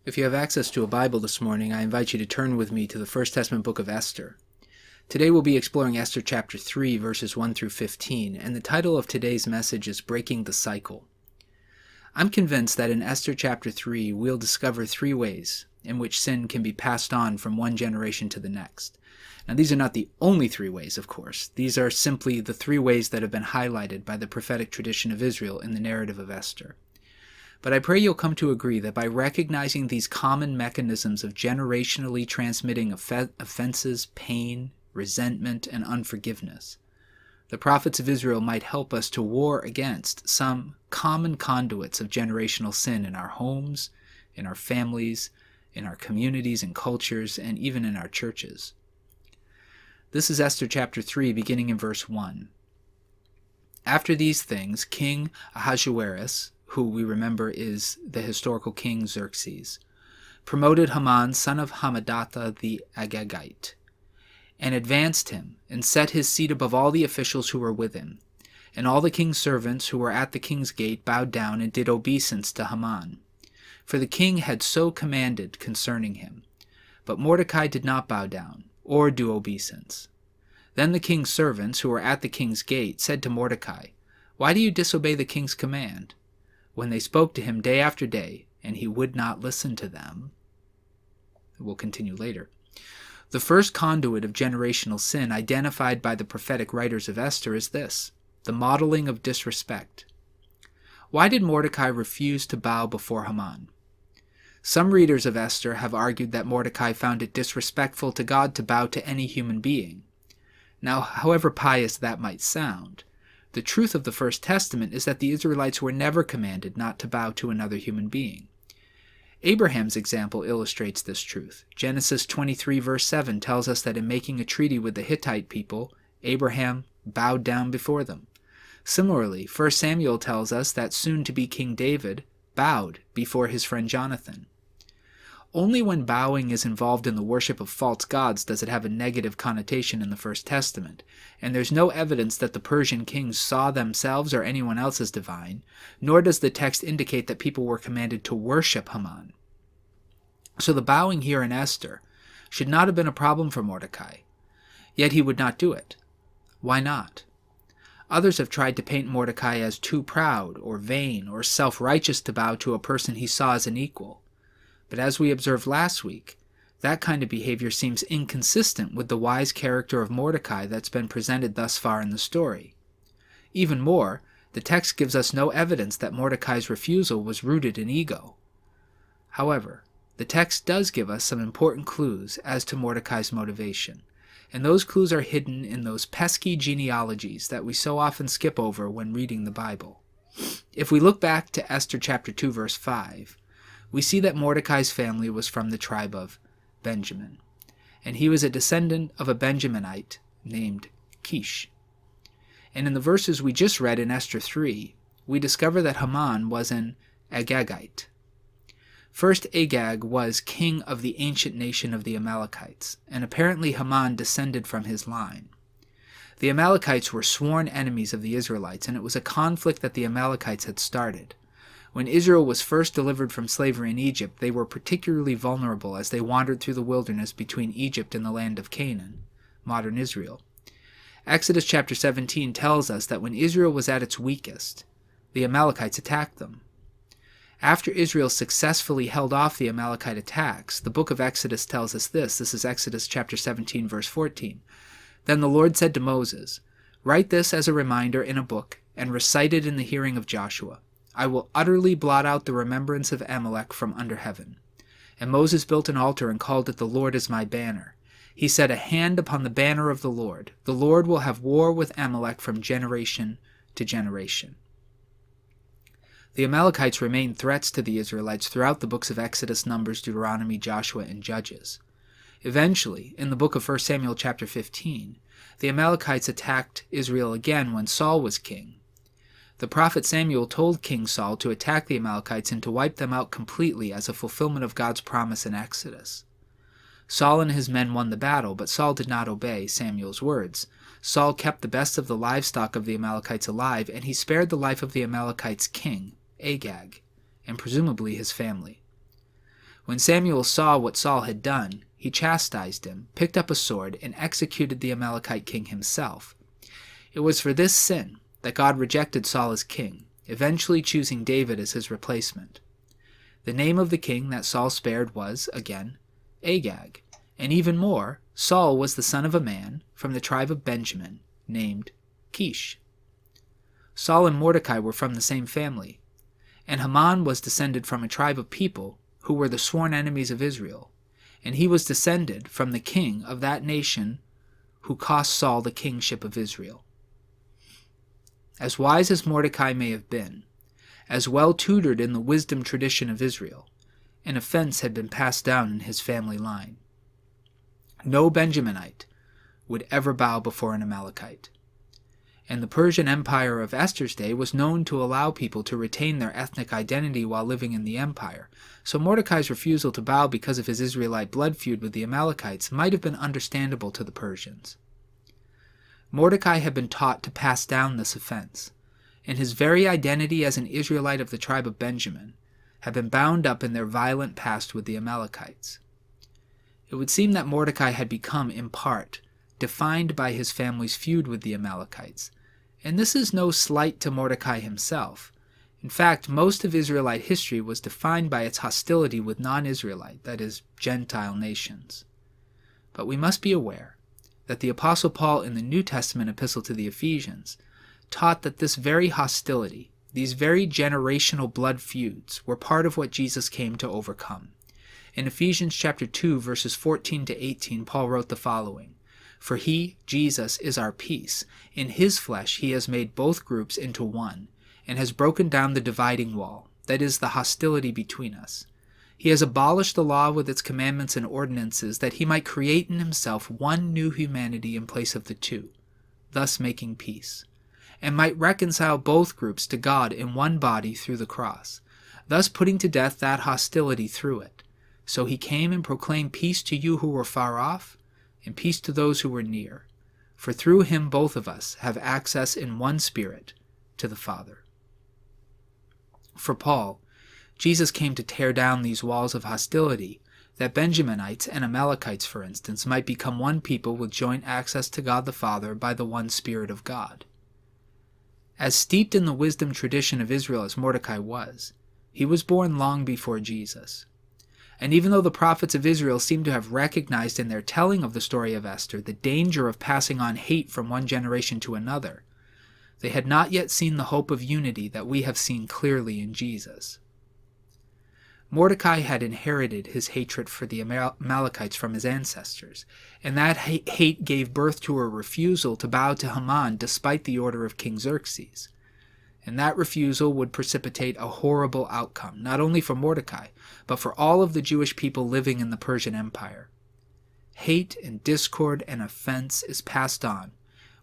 If you have access to a Bible this morning, I invite you to turn with me to the First Testament book of Esther. Today we'll be exploring Esther chapter 3, verses 1 through 15, and the title of today's message is Breaking the Cycle. I'm convinced that in Esther chapter 3, we'll discover three ways in which sin can be passed on from one generation to the next. Now, these are not the only three ways, of course. These are simply the three ways that have been highlighted by the prophetic tradition of Israel in the narrative of Esther. But I pray you'll come to agree that by recognizing these common mechanisms of generationally transmitting offenses, pain, resentment, and unforgiveness, the prophets of Israel might help us to war against some common conduits of generational sin in our homes, in our families, in our communities and cultures, and even in our churches. This is Esther chapter 3, beginning in verse 1. After these things, King Ahasuerus, who we remember is the historical king Xerxes, promoted Haman, son of Hammedatha the Agagite, and advanced him, and set his seat above all the officials who were with him. And all the king's servants who were at the king's gate bowed down and did obeisance to Haman, for the king had so commanded concerning him. But Mordecai did not bow down, or do obeisance. Then the king's servants who were at the king's gate said to Mordecai, "Why do you disobey the king's command?" When they spoke to him day after day, and he would not listen to them. We'll continue later. The first conduit of generational sin identified by the prophetic writers of Esther is this: the modeling of disrespect. Why did Mordecai refuse to bow before Haman? Some readers of Esther have argued that Mordecai found it disrespectful to God to bow to any human being. Now, however pious that might sound, the truth of the First Testament is that the Israelites were never commanded not to bow to another human being. Abraham's example illustrates this truth. Genesis 23 verse 7 tells us that in making a treaty with the Hittite people, Abraham bowed down before them. Similarly, 1 Samuel tells us that soon-to-be King David bowed before his friend Jonathan. Only when bowing is involved in the worship of false gods does it have a negative connotation in the First Testament, and there's no evidence that the Persian kings saw themselves or anyone else as divine, nor does the text indicate that people were commanded to worship Haman. So the bowing here in Esther should not have been a problem for Mordecai, yet he would not do it. Why not? Others have tried to paint Mordecai as too proud or vain or self-righteous to bow to a person he saw as an equal. But as we observed last week, that kind of behavior seems inconsistent with the wise character of Mordecai that's been presented thus far in the story. Even more, the text gives us no evidence that Mordecai's refusal was rooted in ego. However, the text does give us some important clues as to Mordecai's motivation, and those clues are hidden in those pesky genealogies that we so often skip over when reading the Bible. If we look back to Esther chapter 2 verse 5, we see that Mordecai's family was from the tribe of Benjamin, and he was a descendant of a Benjaminite named Kish. And in the verses we just read in Esther 3, we discover that Haman was an Agagite. First, Agag was king of the ancient nation of the Amalekites, and apparently Haman descended from his line. The Amalekites were sworn enemies of the Israelites, and it was a conflict that the Amalekites had started. When Israel was first delivered from slavery in Egypt, they were particularly vulnerable as they wandered through the wilderness between Egypt and the land of Canaan, modern Israel. Exodus chapter 17 tells us that when Israel was at its weakest, the Amalekites attacked them. After Israel successfully held off the Amalekite attacks, the book of Exodus tells us this. This is Exodus chapter 17, verse 14. Then the Lord said to Moses, "Write this as a reminder in a book and recite it in the hearing of Joshua. I will utterly blot out the remembrance of Amalek from under heaven." And Moses built an altar and called it "The Lord is my banner." He set a hand upon the banner of the Lord. The Lord will have war with Amalek from generation to generation. The Amalekites remained threats to the Israelites throughout the books of Exodus, Numbers, Deuteronomy, Joshua, and Judges. Eventually, in the book of 1 Samuel chapter 15, the Amalekites attacked Israel again when Saul was king. The prophet Samuel told King Saul to attack the Amalekites and to wipe them out completely as a fulfillment of God's promise in Exodus. Saul and his men won the battle, but Saul did not obey Samuel's words. Saul kept the best of the livestock of the Amalekites alive, and he spared the life of the Amalekites' king, Agag, and presumably his family. When Samuel saw what Saul had done, he chastised him, picked up a sword, and executed the Amalekite king himself. It was for this sin that God rejected Saul as king, eventually choosing David as his replacement. The name of the king that Saul spared was, again, Agag, and even more, Saul was the son of a man from the tribe of Benjamin named Kish. Saul and Mordecai were from the same family, and Haman was descended from a tribe of people who were the sworn enemies of Israel, and he was descended from the king of that nation who cost Saul the kingship of Israel. As wise as Mordecai may have been, as well tutored in the wisdom tradition of Israel, an offense had been passed down in his family line. No Benjaminite would ever bow before an Amalekite. And the Persian Empire of Esther's day was known to allow people to retain their ethnic identity while living in the empire, so Mordecai's refusal to bow because of his Israelite blood feud with the Amalekites might have been understandable to the Persians. Mordecai had been taught to pass down this offense, and his very identity as an Israelite of the tribe of Benjamin had been bound up in their violent past with the Amalekites. It would seem that Mordecai had become, in part, defined by his family's feud with the Amalekites, and this is no slight to Mordecai himself. In fact, most of Israelite history was defined by its hostility with non-Israelite, that is, Gentile nations. But we must be aware that the Apostle Paul in the New Testament epistle to the Ephesians taught that this very hostility, these very generational blood feuds, were part of what Jesus came to overcome. In Ephesians chapter 2, verses 14 to 18, Paul wrote the following, "For he, Jesus, is our peace. In his flesh he has made both groups into one, and has broken down the dividing wall, that is, the hostility between us. He has abolished the law with its commandments and ordinances, that he might create in himself one new humanity in place of the two, thus making peace, and might reconcile both groups to God in one body through the cross, thus putting to death that hostility through it. So he came and proclaimed peace to you who were far off, and peace to those who were near. For through him both of us have access in one Spirit to the Father." For Paul, Jesus came to tear down these walls of hostility, that Benjaminites and Amalekites, for instance, might become one people with joint access to God the Father by the one Spirit of God. As steeped in the wisdom tradition of Israel as Mordecai was, he was born long before Jesus. And even though the prophets of Israel seem to have recognized in their telling of the story of Esther the danger of passing on hate from one generation to another, they had not yet seen the hope of unity that we have seen clearly in Jesus. Mordecai had inherited his hatred for the Amalekites from his ancestors, and that hate gave birth to a refusal to bow to Haman despite the order of King Xerxes. And that refusal would precipitate a horrible outcome, not only for Mordecai, but for all of the Jewish people living in the Persian Empire. Hate and discord and offense is passed on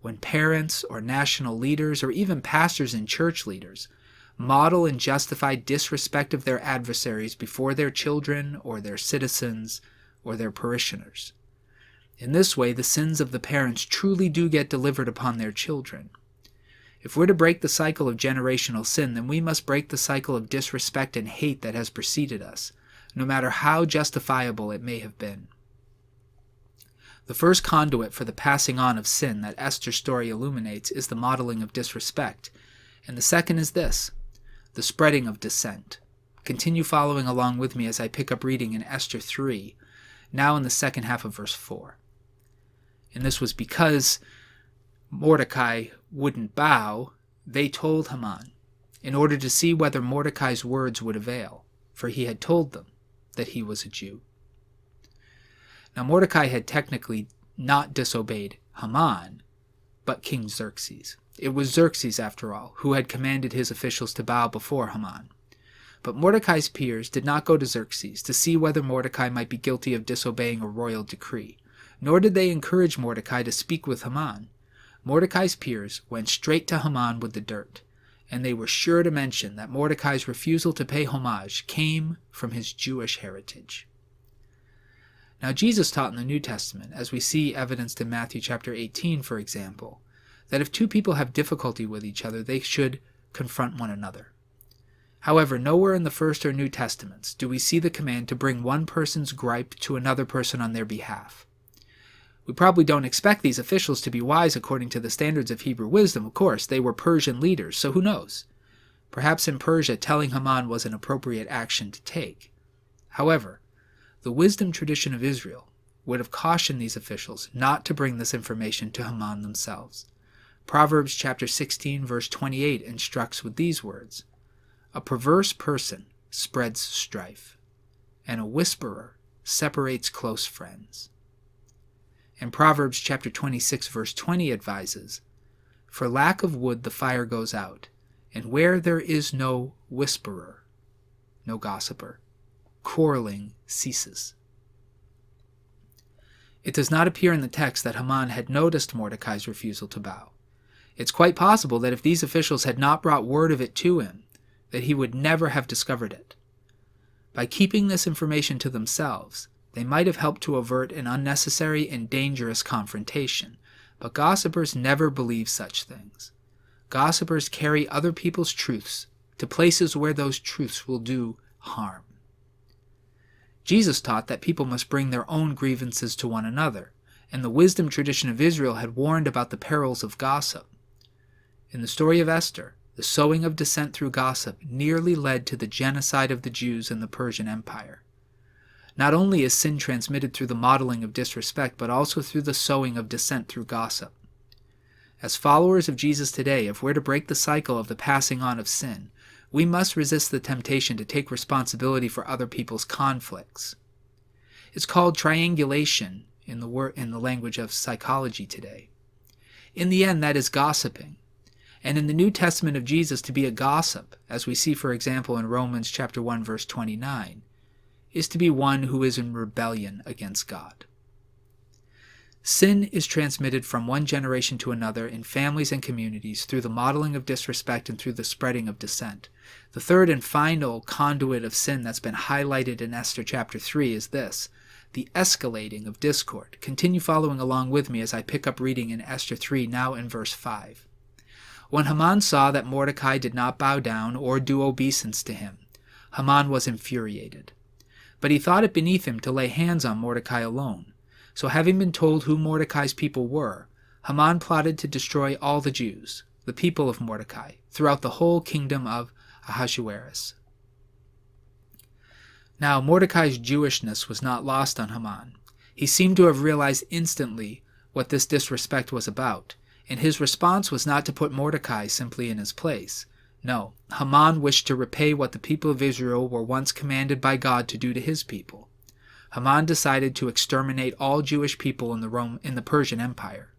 when parents or national leaders or even pastors and church leaders model and justify disrespect of their adversaries before their children or their citizens or their parishioners. In this way, the sins of the parents truly do get delivered upon their children. If we're to break the cycle of generational sin, then we must break the cycle of disrespect and hate that has preceded us, no matter how justifiable it may have been. The first conduit for the passing on of sin that Esther's story illuminates is the modeling of disrespect, and the second is this, the spreading of dissent. Continue following along with me as I pick up reading in Esther 3, now in the second half of verse 4. And this was because Mordecai wouldn't bow, they told Haman, in order to see whether Mordecai's words would avail, for he had told them that he was a Jew. Now Mordecai had technically not disobeyed Haman, but King Xerxes. It was Xerxes, after all, who had commanded his officials to bow before Haman. But Mordecai's peers did not go to Xerxes to see whether Mordecai might be guilty of disobeying a royal decree, nor did they encourage Mordecai to speak with Haman. Mordecai's peers went straight to Haman with the dirt, and they were sure to mention that Mordecai's refusal to pay homage came from his Jewish heritage. Now Jesus taught in the New Testament, as we see evidenced in Matthew chapter 18, for example, that if two people have difficulty with each other, they should confront one another. However, nowhere in the First or New Testaments do we see the command to bring one person's gripe to another person on their behalf. We probably don't expect these officials to be wise according to the standards of Hebrew wisdom. Of course, they were Persian leaders, so who knows? Perhaps in Persia, telling Haman was an appropriate action to take. However, the wisdom tradition of Israel would have cautioned these officials not to bring this information to Haman themselves. Proverbs chapter 16, verse 28 instructs with these words, "A perverse person spreads strife, and a whisperer separates close friends." And Proverbs chapter 26, verse 20 advises, "For lack of wood the fire goes out, and where there is no whisperer, no gossiper, quarreling ceases." It does not appear in the text that Haman had noticed Mordecai's refusal to bow. It's quite possible that if these officials had not brought word of it to him, that he would never have discovered it. By keeping this information to themselves, they might have helped to avert an unnecessary and dangerous confrontation, but gossipers never believe such things. Gossipers carry other people's truths to places where those truths will do harm. Jesus taught that people must bring their own grievances to one another, and the wisdom tradition of Israel had warned about the perils of gossip. In the story of Esther, the sowing of dissent through gossip nearly led to the genocide of the Jews in the Persian Empire. Not only is sin transmitted through the modeling of disrespect, but also through the sowing of dissent through gossip. As followers of Jesus today, if we're to break the cycle of the passing on of sin, we must resist the temptation to take responsibility for other people's conflicts. It's called triangulation in the language of psychology today. In the end, that is gossiping. And in the New Testament of Jesus, to be a gossip, as we see, for example, in Romans chapter 1, verse 29, is to be one who is in rebellion against God. Sin is transmitted from one generation to another in families and communities through the modeling of disrespect and through the spreading of dissent. The third and final conduit of sin that's been highlighted in Esther chapter 3 is this, the escalating of discord. Continue following along with me as I pick up reading in Esther 3, now in verse 5. When Haman saw that Mordecai did not bow down or do obeisance to him, Haman was infuriated. But he thought it beneath him to lay hands on Mordecai alone. So having been told who Mordecai's people were, Haman plotted to destroy all the Jews, the people of Mordecai, throughout the whole kingdom of Ahasuerus. Now Mordecai's Jewishness was not lost on Haman. He seemed to have realized instantly what this disrespect was about, and his response was not to put Mordecai simply in his place. No, Haman wished to repay what the people of Israel were once commanded by God to do to his people. Haman decided to exterminate all Jewish people in the Persian Empire.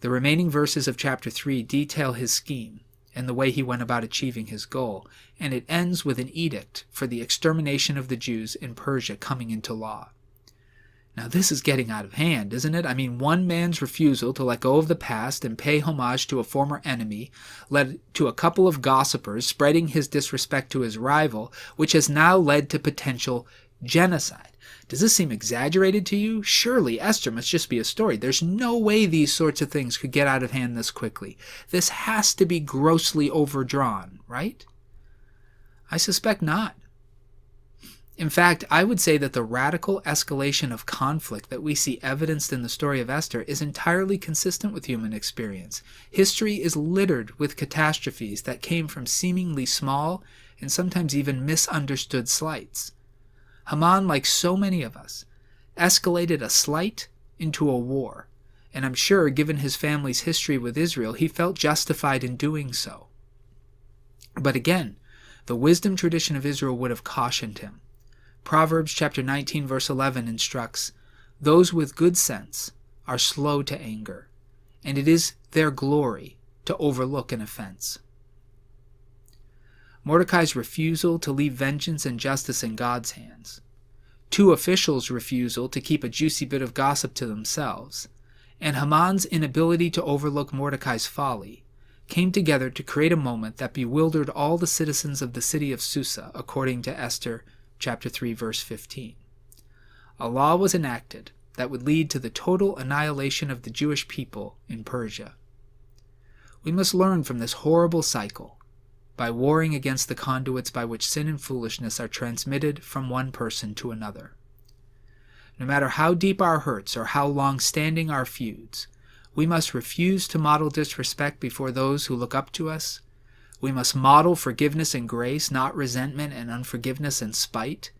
The remaining verses of chapter 3 detail his scheme and the way he went about achieving his goal, and it ends with an edict for the extermination of the Jews in Persia coming into law. Now this is getting out of hand, isn't it? I mean, one man's refusal to let go of the past and pay homage to a former enemy led to a couple of gossipers spreading his disrespect to his rival, which has now led to potential genocide. Does this seem exaggerated to you? Surely Esther must just be a story. There's no way these sorts of things could get out of hand this quickly. This has to be grossly overdrawn, right? I suspect not. In fact, I would say that the radical escalation of conflict that we see evidenced in the story of Esther is entirely consistent with human experience. History is littered with catastrophes that came from seemingly small and sometimes even misunderstood slights. Haman, like so many of us, escalated a slight into a war, and I'm sure, given his family's history with Israel, he felt justified in doing so. But again, the wisdom tradition of Israel would have cautioned him. Proverbs chapter 19, verse 11 instructs, "Those with good sense are slow to anger, and it is their glory to overlook an offense." Mordecai's refusal to leave vengeance and justice in God's hands, two officials' refusal to keep a juicy bit of gossip to themselves, and Haman's inability to overlook Mordecai's folly came together to create a moment that bewildered all the citizens of the city of Susa, according to Esther chapter 3, verse 15. A law was enacted that would lead to the total annihilation of the Jewish people in Persia. We must learn from this horrible cycle by warring against the conduits by which sin and foolishness are transmitted from one person to another. No matter how deep our hurts or how long-standing our feuds, we must refuse to model disrespect before those who look up to us. We must model forgiveness and grace, not resentment and unforgiveness and spite.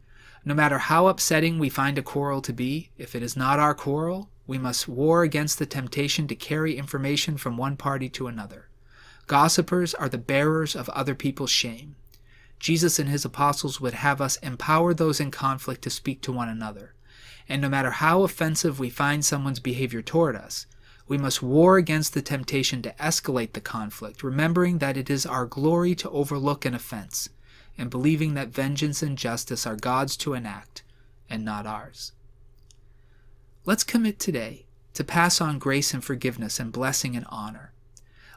No matter how upsetting we find a quarrel to be, if it is not our quarrel, we must war against the temptation to carry information from one party to another. Gossipers are the bearers of other people's shame. Jesus and his apostles would have us empower those in conflict to speak to one another. And no matter how offensive we find someone's behavior toward us, we must war against the temptation to escalate the conflict, remembering that it is our glory to overlook an offense, and believing that vengeance and justice are God's to enact, and not ours. Let's commit today to pass on grace and forgiveness and blessing and honor.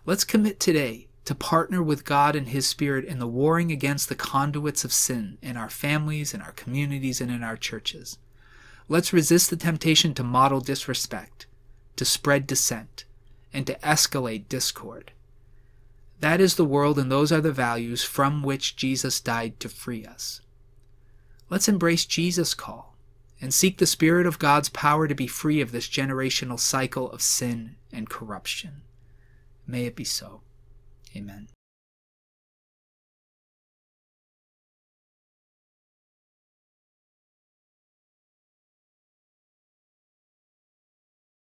Let's commit today to partner with God and his Spirit in the warring against the conduits of sin in our families, in our communities, and in our churches. Let's resist the temptation to model disrespect, to spread dissent, and to escalate discord. That is the world, and those are the values from which Jesus died to free us. Let's embrace Jesus' call and seek the Spirit of God's power to be free of this generational cycle of sin and corruption. May it be so. Amen.